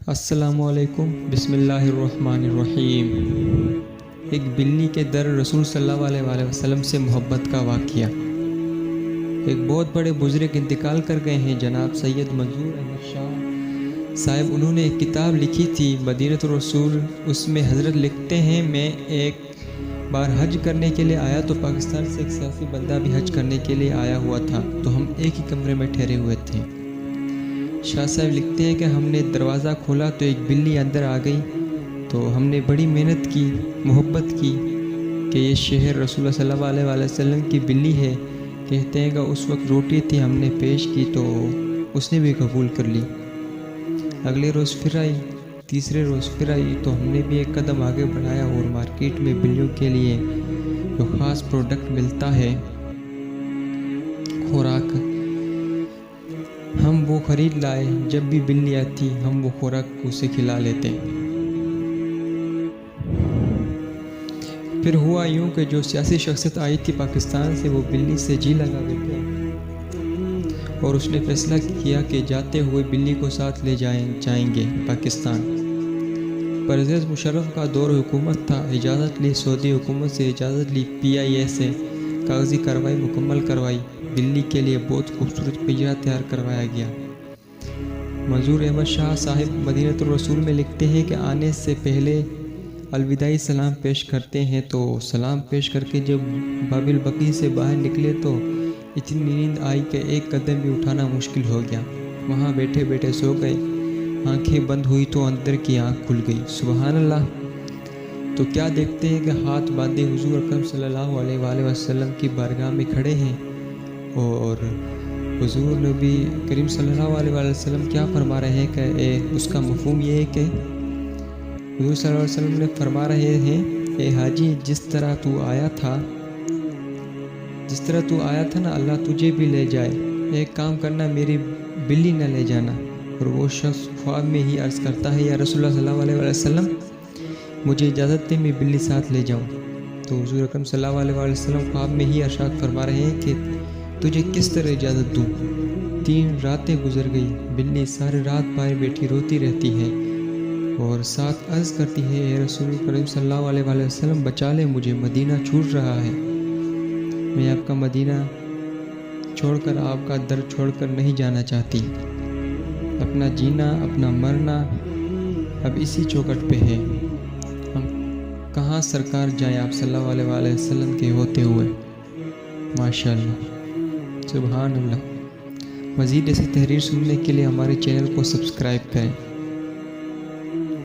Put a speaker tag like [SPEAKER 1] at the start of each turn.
[SPEAKER 1] السلام علیکم، بسم اللہ الرحمن الرحیم۔ ایک بلی کے در رسول صلی اللہ علیہ وسلم سے محبت کا واقعہ۔ ایک بہت بڑے بزرگ انتقال کر گئے ہیں، جناب سید منظور احمد شاہ صاحب۔ انہوں نے ایک کتاب لکھی تھی مدینۃ الرسول۔ اس میں حضرت لکھتے ہیں، میں ایک بار حج کرنے کے لیے آیا تو پاکستان سے ایک سیاسی بندہ بھی حج کرنے کے لیے آیا ہوا تھا، تو ہم ایک ہی کمرے میں ٹھہرے ہوئے تھے۔ شاہ صاحب لکھتے ہیں کہ ہم نے دروازہ کھولا تو ایک بلی اندر آ گئی، تو ہم نے بڑی محنت کی، محبت کی کہ یہ شہر رسول اللہ صلی اللہ علیہ وسلم کی بلی ہے۔ کہتے ہیں کہ اس وقت روٹی تھی، ہم نے پیش کی تو اس نے بھی قبول کر لی۔ اگلے روز پھر آئی، تیسرے روز پھر آئی، تو ہم نے بھی ایک قدم آگے بڑھایا اور مارکیٹ میں بلیوں کے لیے جو خاص پروڈکٹ ملتا ہے، خوراک، ہم وہ خرید لائے۔ جب بھی بلی آتی ہم وہ خوراک اسے کھلا لیتے۔ پھر ہوا یوں کہ جو سیاسی شخصیت آئی تھی پاکستان سے، وہ بلی سے جی لگا بیٹھے اور اس نے فیصلہ کیا کہ جاتے ہوئے بلی کو ساتھ لے جائیں گے پاکستان۔ پرویز مشرف کا دور حکومت تھا، اجازت لی، سعودی حکومت سے اجازت لی، PIA سے کاغذی کارروائی مکمل کروائی، بلی کے لیے بہت خوبصورت پنجرہ تیار کروایا گیا۔ منظور احمد شاہ صاحب مدینۃ الرسول میں لکھتے ہیں کہ آنے سے پہلے الوداعی سلام پیش کرتے ہیں، تو سلام پیش کر کے جب باب البقیع سے باہر نکلے تو اتنی نیند آئی کہ ایک قدم بھی اٹھانا مشکل ہو گیا۔ وہاں بیٹھے بیٹھے سو گئے، آنکھیں بند ہوئی تو اندر کی آنکھ کھل گئی۔ سبحان اللہ! تو کیا دیکھتے ہیں کہ ہاتھ باندھے حضور اکرم صلی اللہ علیہ وسلم کی بارگاہ میں کھڑے ہیں، اور حضور نبی کریم صلی اللہ علیہ وسلم کیا فرما رہے ہیں کہ اس کا مفہوم یہ ہے کہ حضور صلی اللہ علیہ وسلم نے فرما رہے ہیں، اے حاجی، جس طرح تو آیا تھا نا، اللہ تجھے بھی لے جائے۔ ایک کام کرنا، میری بلی نہ لے جانا۔ اور وہ شخص خواب میں ہی عرض کرتا ہے، یا رسول اللہ صلی اللہ علیہ وسلم، مجھے اجازت دے، میں بلی ساتھ لے جاؤں۔ تو حضور اکرم صلی اللہ علیہ وسلم خواب میں ہی ارشاد فرما رہے ہیں کہ تجھے کس طرح اجازت دوں۔ 3 راتیں گزر گئی، بلی ساری رات باہر بیٹھی روتی رہتی ہے اور ساتھ عرض کرتی ہے، اے رسول کریم صلی اللہ علیہ وسلم، بچا لے مجھے، مدینہ چھوٹ رہا ہے، میں آپ کا مدینہ چھوڑ کر، آپ کا در چھوڑ کر نہیں جانا چاہتی۔ اپنا جینا، اپنا مرنا اب اسی چوکٹ پہ ہے۔ ہم کہاں سرکار جائیں آپ صلی اللہ علیہ وسلم کے ہوتے ہوئے؟ ماشاءاللہ، سبحان اللہ۔ مزید ایسی تحریر سننے کے لیے ہمارے چینل کو سبسکرائب کریں۔